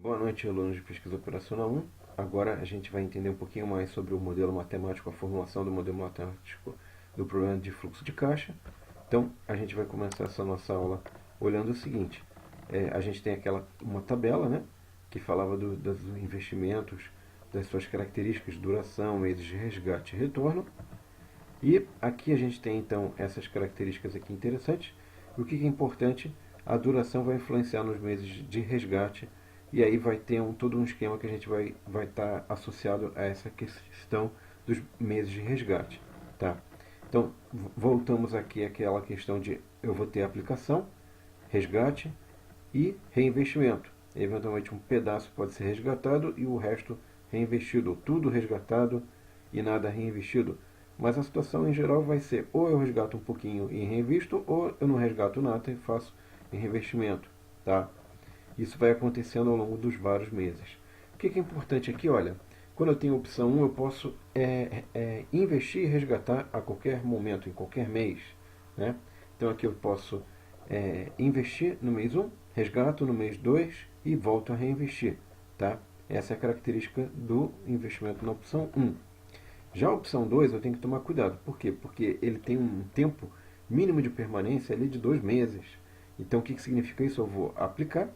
Boa noite, alunos de Pesquisa Operacional 1. Agora a gente vai entender um pouquinho mais sobre o modelo matemático, a formulação do modelo matemático do problema de fluxo de caixa. Então, a gente vai começar essa nossa aula olhando o seguinte. A gente tem uma tabela, né, que falava dos investimentos, das suas características, duração, meses de resgate e retorno. E aqui a gente tem, então, essas características aqui interessantes. O que é importante? A duração vai influenciar nos meses de resgate. E aí vai ter todo um esquema que a gente vai estar associado a essa questão dos meses de resgate. Tá? Então, voltamos aqui àquela questão de eu vou ter aplicação, resgate e reinvestimento. Eventualmente um pedaço pode ser resgatado e o resto reinvestido, ou tudo resgatado e nada reinvestido. Mas a situação em geral vai ser ou eu resgato um pouquinho e reinvisto, ou eu não resgato nada e faço reinvestimento. Tá? Isso vai acontecendo ao longo dos vários meses. O que é importante aqui? Olha, quando eu tenho a opção 1, eu posso investir e resgatar a qualquer momento, em qualquer mês. Né? Então aqui eu posso investir no mês 1, resgato no mês 2 e volto a reinvestir. Tá? Essa é a característica do investimento na opção 1. Já a opção 2 eu tenho que tomar cuidado. Por quê? Porque ele tem um tempo mínimo de permanência ali de 2 meses. Então o que significa isso? Eu vou aplicar,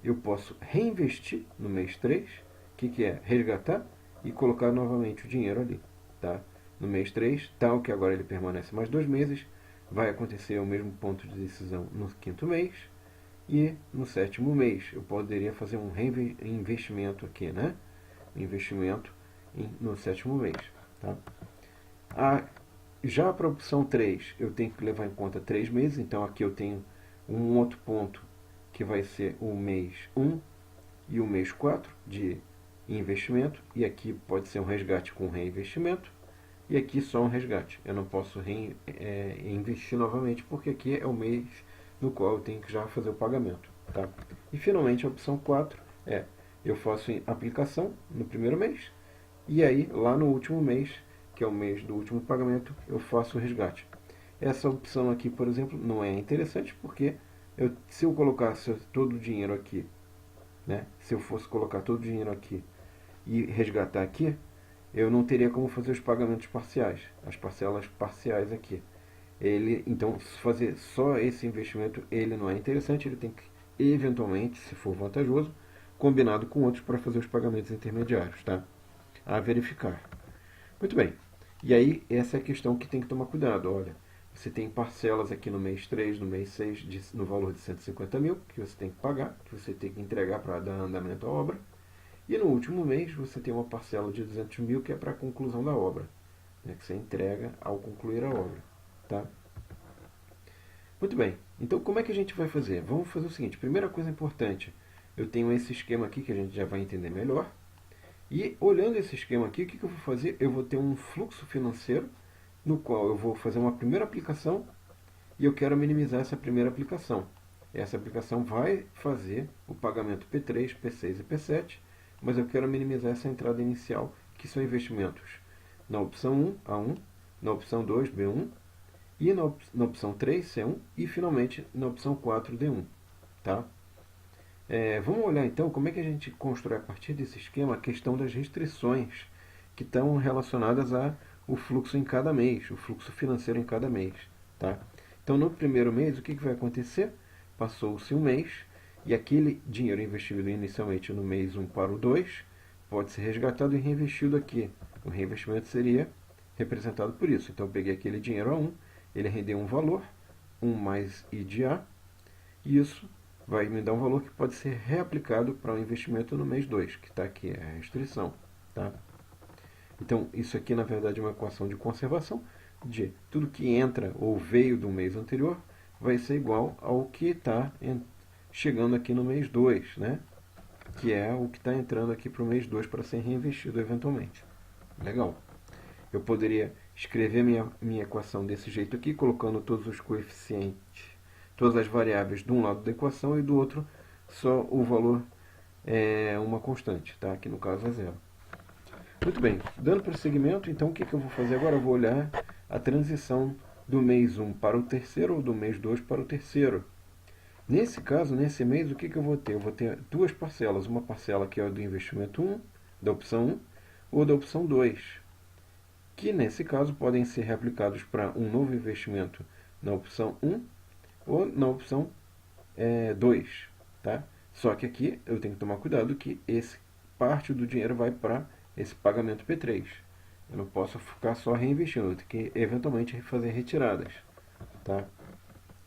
eu posso reinvestir no mês 3, que é resgatar e colocar novamente o dinheiro ali. Tá? No mês 3, tal que agora ele permanece mais 2 meses, vai acontecer o mesmo ponto de decisão no 5º mês e no 7º mês. Eu poderia fazer um reinvestimento aqui, né? Investimento no 7º mês. Tá? Já para a opção 3, eu tenho que levar em conta 3 meses, então aqui eu tenho um outro ponto que vai ser o mês 1 e o mês 4 de investimento, e aqui pode ser um resgate com reinvestimento, e aqui só um resgate. Eu não posso investir novamente, porque aqui é o mês no qual eu tenho que já fazer o pagamento. Tá? E finalmente a opção 4 eu faço aplicação no primeiro mês, e aí lá no último mês, que é o mês do último pagamento, eu faço o resgate. Essa opção aqui, por exemplo, não é interessante, porque se eu colocasse todo o dinheiro aqui, né, se eu fosse colocar todo o dinheiro aqui e resgatar aqui, eu não teria como fazer os pagamentos parciais, as parcelas parciais aqui. Então, fazer só esse investimento, ele não é interessante, ele tem que, eventualmente, se for vantajoso, combinado com outros para fazer os pagamentos intermediários, tá? A verificar. Muito bem. E aí, essa é a questão que tem que tomar cuidado. Olha, você tem parcelas aqui no mês 3, no mês 6, no valor de 150 mil, que você tem que pagar, que você tem que entregar para dar andamento à obra. E no último mês, você tem uma parcela de 200 mil, que é para a conclusão da obra, né, que você entrega ao concluir a obra. Tá? Muito bem. Então, como é que a gente vai fazer? Vamos fazer o seguinte. Primeira coisa importante, eu tenho esse esquema aqui, que a gente já vai entender melhor. E olhando esse esquema aqui, o que eu vou fazer? Eu vou ter um fluxo financeiro, no qual eu vou fazer uma primeira aplicação e eu quero minimizar essa primeira aplicação. Essa aplicação vai fazer o pagamento P3, P6 e P7, mas eu quero minimizar essa entrada inicial, que são investimentos na opção 1, A1, na opção 2, B1, e na opção 3, C1, e finalmente na opção 4, D1. Tá? Vamos olhar então como é que a gente constrói a partir desse esquema a questão das restrições que estão relacionadas ao fluxo em cada mês, o fluxo financeiro em cada mês. Tá? Então no primeiro mês o que vai acontecer? Passou-se um mês e aquele dinheiro investido inicialmente no mês 1 para o 2 pode ser resgatado e reinvestido aqui. O reinvestimento seria representado por isso. Então eu peguei aquele dinheiro A1, ele rendeu um valor, 1 mais I de A, e isso vai me dar um valor que pode ser reaplicado para o investimento no mês 2, que está aqui, é a restrição. Tá? Então, isso aqui, na verdade, é uma equação de conservação, de tudo que entra ou veio do mês anterior vai ser igual ao que está chegando aqui no mês 2, né? Que é o que está entrando aqui para o mês 2 para ser reinvestido eventualmente. Legal. Eu poderia escrever minha equação desse jeito aqui, colocando todos os coeficientes, todas as variáveis de um lado da equação e do outro só o valor uma constante, tá? Aqui no caso é zero. Muito bem, dando prosseguimento, então o que eu vou fazer agora? Eu vou olhar a transição do mês 1 para o terceiro ou do mês 2 para o terceiro. Nesse caso, nesse mês, o que eu vou ter? Eu vou ter duas parcelas. Uma parcela que é a do investimento 1, da opção 1, ou da opção 2, que nesse caso podem ser reaplicados para um novo investimento na opção 1 ou na opção 2. Tá? Só que aqui eu tenho que tomar cuidado que parte do dinheiro vai para esse pagamento P3. Eu não posso ficar só reinvestindo, eu tenho que eventualmente fazer retiradas. Tá?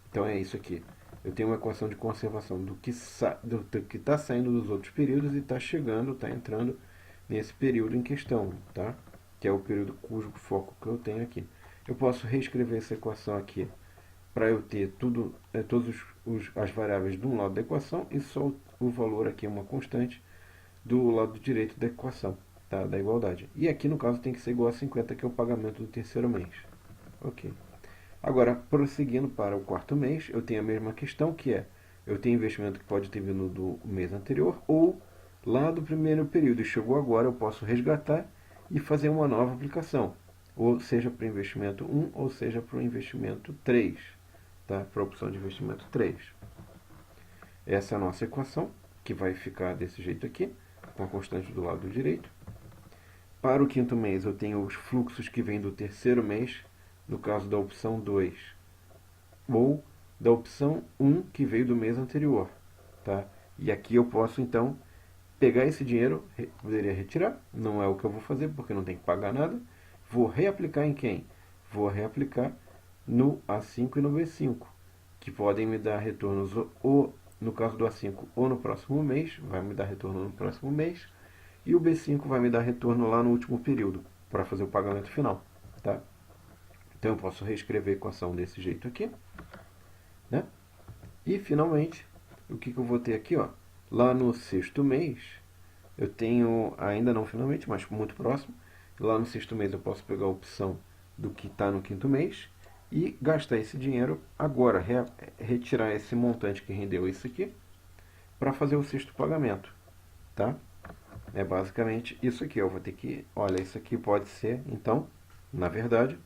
Então é isso aqui. Eu tenho uma equação de conservação do que está saindo dos outros períodos e está chegando, está entrando nesse período em questão, tá? Que é o período cujo foco que eu tenho aqui. Eu posso reescrever essa equação aqui para eu ter todas as variáveis de um lado da equação e só o valor aqui é uma constante do lado direito da equação, tá? Da igualdade. E aqui no caso tem que ser igual a 50, que é o pagamento do terceiro mês. Ok. Agora, prosseguindo para o quarto mês, eu tenho a mesma questão, que é, eu tenho investimento que pode ter vindo do mês anterior ou lá do primeiro período e chegou agora, eu posso resgatar e fazer uma nova aplicação, ou seja para o investimento 1 ou seja para o investimento 3, tá? Para a opção de investimento 3. Essa é a nossa equação, que vai ficar desse jeito aqui, com a constante do lado direito. Para o quinto mês, eu tenho os fluxos que vêm do terceiro mês, no caso da opção 2, ou da opção 1 que veio do mês anterior. Tá? E aqui eu posso então pegar esse dinheiro, poderia retirar, não é o que eu vou fazer porque não tem que pagar nada. Vou reaplicar em quem? Vou reaplicar no A5 e no B5, que podem me dar retornos ou no caso do A5 ou no próximo mês, vai me dar retorno no próximo mês, e o B5 vai me dar retorno lá no último período, para fazer o pagamento final. Tá? Então eu posso reescrever a equação desse jeito aqui, né? E finalmente, o que eu vou ter aqui, ó? Lá no sexto mês, eu tenho, ainda não finalmente, mas muito próximo, lá no sexto mês eu posso pegar a opção do que está no quinto mês e gastar esse dinheiro agora, retirar esse montante que rendeu isso aqui, para fazer o sexto pagamento, tá? É basicamente isso aqui, eu vou ter que, olha, isso aqui pode ser, então, na verdade,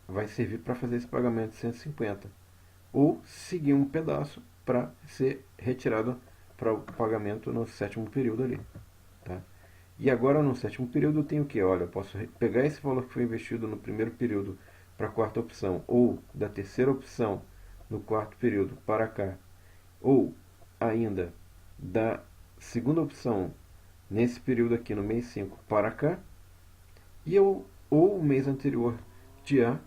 vai servir para fazer esse pagamento de 150, ou seguir um pedaço para ser retirado para o pagamento no sétimo período ali, tá? E agora no sétimo período eu tenho o que? Olha, eu posso pegar esse valor que foi investido no primeiro período para a quarta opção, ou da terceira opção no quarto período para cá, ou ainda da segunda opção nesse período aqui no mês 5 para cá, ou o mês anterior de A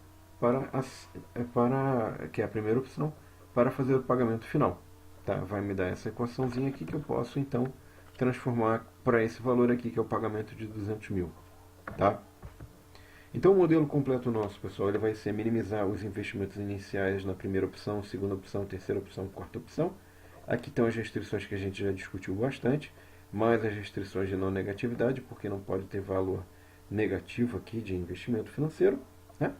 que é a primeira opção, para fazer o pagamento final. Tá? Vai me dar essa equaçãozinha aqui que eu posso então transformar para esse valor aqui, que é o pagamento de 200 mil. Tá? Então o modelo completo nosso, pessoal, ele vai ser minimizar os investimentos iniciais na primeira opção, segunda opção, terceira opção, quarta opção. Aqui estão as restrições que a gente já discutiu bastante, mais as restrições de não negatividade, porque não pode ter valor negativo aqui de investimento financeiro, né?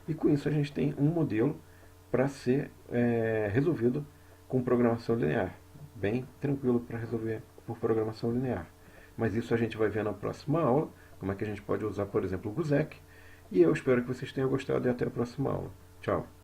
E com isso a gente tem um modelo para ser resolvido com programação linear, bem tranquilo para resolver por programação linear. Mas isso a gente vai ver na próxima aula, como é que a gente pode usar, por exemplo, o GUSEC. E eu espero que vocês tenham gostado e até a próxima aula. Tchau!